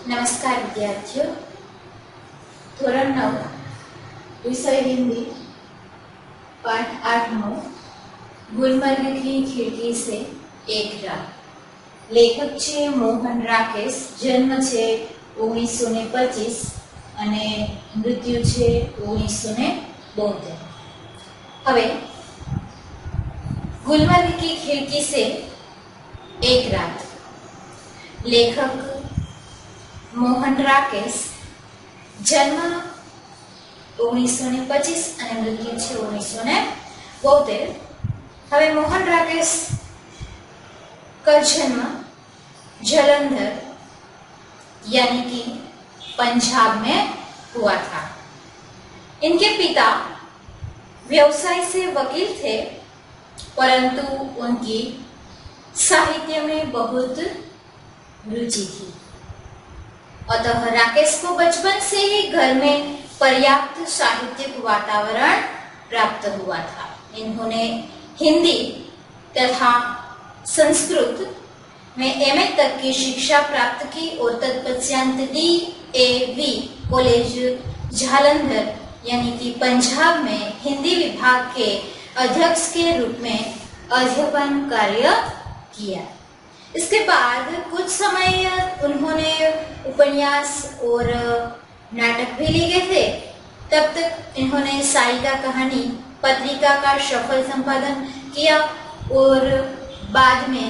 नमस्कार विद्यार्थियों, धोरण 9 विषय हिंदी पाठ 8 गुलमर्ग की खिड़की से एक रात। लेखक छे मोहन राकेश, जन्म छे 1925 અને મૃત્યુ છે 1972। હવે गुलमर्ग की खिड़की से एक रात। लेखक मोहन राकेश, जन्म 1925 અને મૃત્યુ છે 1972। હવે મોહन राकेश का जन्म जालंधर यानी कि पंजाब में हुआ था। इनके पिता व्यवसाय से वकील थे, परंतु उनकी साहित्य में बहुत रुचि थी। अतः राकेश को बचपन से ही घर में पर्याप्त साहित्यिक वातावरण प्राप्त हुआ था। इन्होंने हिंदी तथा संस्कृत में एमए तक की शिक्षा प्राप्त की और तत्पश्चात DAV कॉलेज जालंधर यानी कि पंजाब में हिंदी विभाग के अध्यक्ष के रूप में अध्यापन कार्य किया। इसके बाद कुछ समय उन्होंने उपन्यास और नाटक भी लिखे थे। तब तक इन्होंने साइका कहानी पत्रिका का सफल संपादन किया और बाद में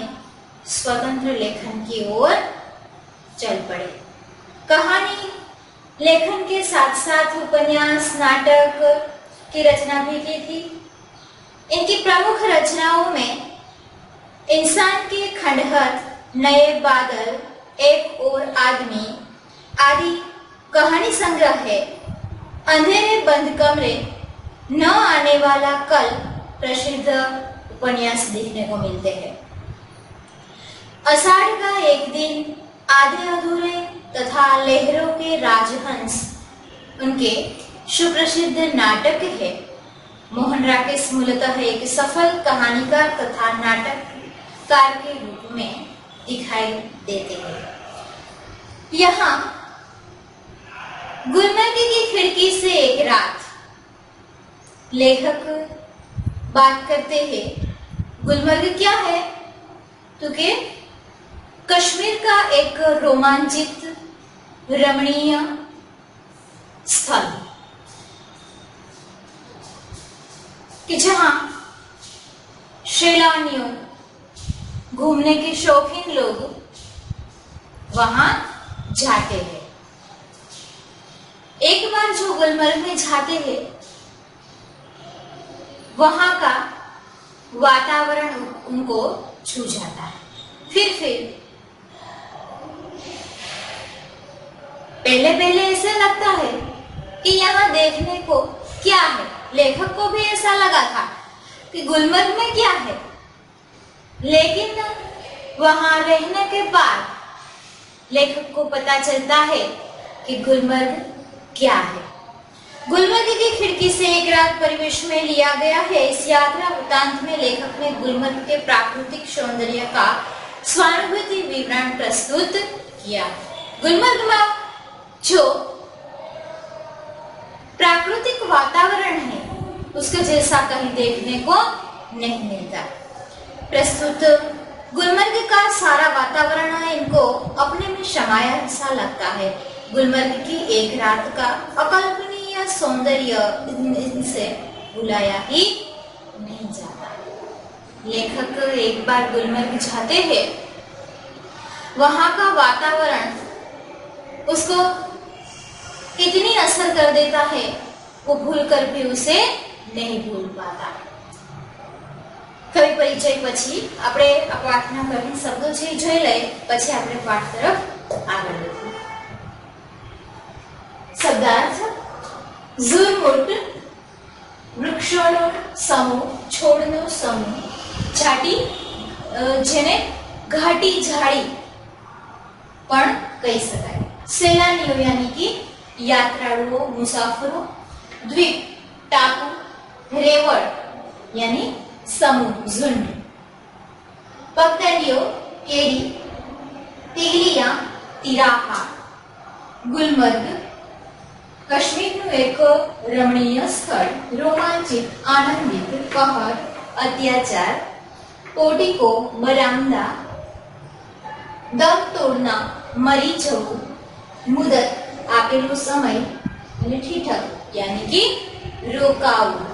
स्वतंत्र लेखन की ओर चल पड़े। कहानी लेखन के साथ साथ उपन्यास नाटक की रचना भी की थी। इनकी प्रमुख रचनाओं में इंसान के खंडहर, नए बादल, एक और आदमी आदि कहानी संग्रह है। अंधेरे बंद कमरे, न आने वाला कल प्रसिद्ध उपन्यास देखने को मिलते हैं। आषाढ़ का एक दिन, आधे अधूरे तथा लहरों के राजहंस उनके सुप्रसिद्ध नाटक है। मोहन राकेश मूलतः एक सफल कहानीकार तथा नाटककार के रूप में दिखाई देते हैं। यहाँ गुलमर्ग की खिड़की से एक रात लेखक बात करते हैं। गुलमर्ग क्या है? तो कि कश्मीर का एक रोमांचित रमणीय स्थल कि जहां सैलानियों, घूमने के शौकीन लोग वहां जाते हैं। एक बार जो गुलमर्ग में जाते हैं, वहां का वातावरण उनको छू जाता है। फिर पहले ऐसे लगता है कि यहाँ देखने को क्या है। लेखक को भी ऐसा लगा था कि गुलमर्ग में क्या है, लेकिन वहां रहने के बाद लेखक को पता चलता है कि गुलमर्ग क्या है। गुलमर्ग की खिड़की से एक रात परिवेश में लिया गया है। इस यात्रा वृत्तांत में लेखक ने गुलमर्ग के प्राकृतिक सौंदर्य का स्वानुभूति विवरण प्रस्तुत किया। गुलमर्ग में जो प्राकृतिक वातावरण है, उसके जैसा कहीं देखने को नहीं मिलता। प्रस्तुत गुलमर्ग का सारा वातावरण इनको अपने में समाया सा लगता है। गुलमर्ग की एक रात का अकल्पनीय सौंदर्य इनसे भुलाया ही नहीं जाता। लेखक एक बार गुलमर्ग जाते हैं, वहां का वातावरण उसको इतनी असर कर देता है, वो भूलकर भी उसे नहीं भूल पाता। कवि परिचय પછી આપણે આ પાઠના કવિ શબ્દો છે જોઈ લઈએ, પછી આપણે પાઠ તરફ આગળ વધીએ। શબ્દાર્થ: ઝુરમુટ વૃક્ષોનો સમૂહ, છોડનો સમૂહ, ઝાટી જેને ઘાટી ઝાડી પણ કહી શકાય। सैलानियों यानी कि यात्रालुओं, मुसाफिरों। द्वीप टापू, रेवड़ यानी समूह, झुंड। पगडंडियों केड़ी, तिगलियां, तिराहा। ગુલમર્ગ કાશ્મીરનું એક રમણીય સ્થળ, રોમાંચિત, આનંદિત, પહાડ, અત્યાચાર, પોર્ટિકો, બરામદા, દમ તોડના, મરી જવું, મુદત, આપેલું સમય અને ઠીઠક યાની કે રોકાવું.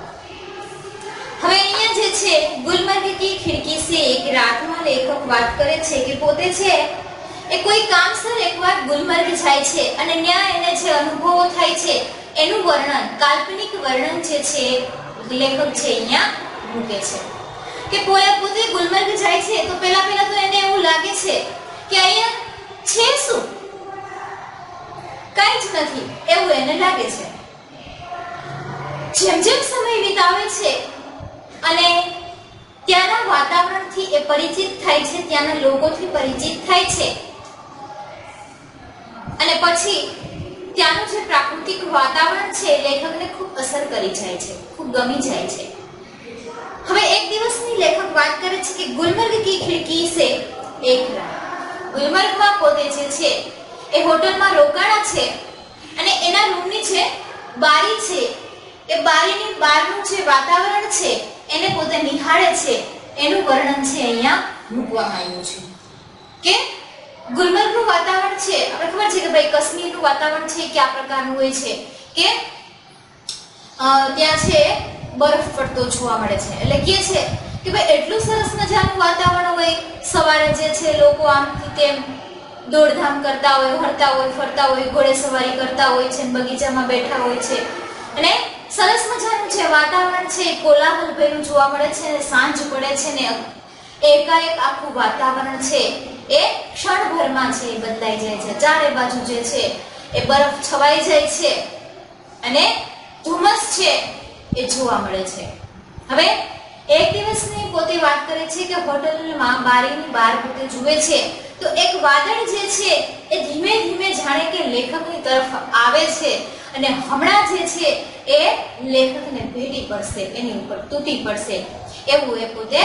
હવે અહીંયા જે છે ગુલમર્ગ કી ખિડકી સે એક રાતમાં લેખક વાત કરે છે કે પોતે છે એ કોઈ કામસર એકવાર ગુલમર્ગ જાય છે અને ત્યાં એને જે અનુભવો થાય છે એનું વર્ણન, કાલ્પનિક વર્ણન જે છે લેખક છે અહીંયા મૂકે છે કે પોતે ગુલમર્ગ જાય છે તો પહેલા તો એને એવું લાગે છે કે અહીંયા છે શું, કંઈ જ નથી એવું એને લાગે છે. જેમ જેમ સમય વિતાવે છે અને ત્યાંના વાતાવરણથી એ પરિચિત થાય છે, ત્યાંના લોકોથી પરિચિત થાય છે અને પછી ત્યાંનું જે પ્રાકૃતિક વાતાવરણ છે લેખકને ખૂબ અસર કરી જાય છે, ખૂબ ગમી જાય છે. હવે એક દિવસની લેખક વાત કરે છે કે ગુલમર્ગ કી ખિડકી સે એક રાત. ગુલમર્ગમાં પોતે જે છે એ હોટલમાં રોકાણા છે અને એના રૂમની જે બારી છે એ બારીની બહારનું જે વાતાવરણ છે એને પોતે નિહાળે છે. એનું વર્ણન છે અહીંયા મૂકવામાં આવ્યું છે કે ગુલમર્ગનું વાતાવરણ છે, આપણે ખબર છે કે ભાઈ કાશ્મીરનું વાતાવરણ છે કે આ પ્રકારનું હોય છે કે ત્યાં છે બરફ પડતો જોવા મળે છે. એટલે કે છે કે ભાઈ એટલું સરસ મજાનું વાતાવરણ હોય, સવારે જે છે લોકો આમથી તેમ દોડધામ કરતા હોય, હરતા હોય, ફરતા હોય, ઘોડે સવારી કરતા હોય છે, બગીચામાં બેઠા હોય છે અને સરસ મજાનું જે વાતાવરણ છે કોલાહલ ભર્યું જોવા મળે છે. સાંજ પડે છે ને એકાએક આખું વાતાવરણ છે એ ક્ષણભરમાં છે એ બદલાઈ જાય છે. ચારે બાજુ જે છે એ બરફ છવાઈ જાય છે અને ધુમ્મસ છે એ જોવા મળે છે. હવે એક દિવસની પોતે વાત કરે છે કે હોટલમાં બારીની બહાર પોતે જુએ છે તો એક વાદળ જે છે એ ધીમે ધીમે જાણે કે લેખકની તરફ આવે છે અને હમણાં જે છે એ લેખકને ભેટી પડશે, એની ઉપર તૂટી પડશે એવું એ પોતે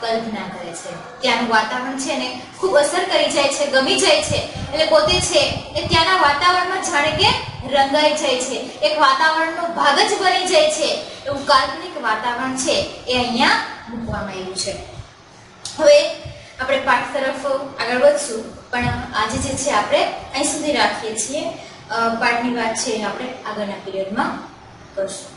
કલ્પના કરે છે. ત્યાંનું વાતાવરણ છે ને ખૂબ અસર કરી જાય છે, ગમી જાય છે. એટલે પોતે છે એ ત્યાંના વાતાવરણમાં જાણે કે રંગાઈ જાય છે, એક વાતાવરણનો ભાગ જ બની જાય છે. એવું કાલ્પનિક વાતાવરણ છે એ અહીંયા મૂકવામાં આવ્યું છે. હવે આપણે પાઠ તરફ આગળ વધશું, પણ આજે જે છે આપણે અહીં સુધી રાખીએ છીએ. પાઠની વાત છે આપણે આગળના પીરિયડમાં કરશું.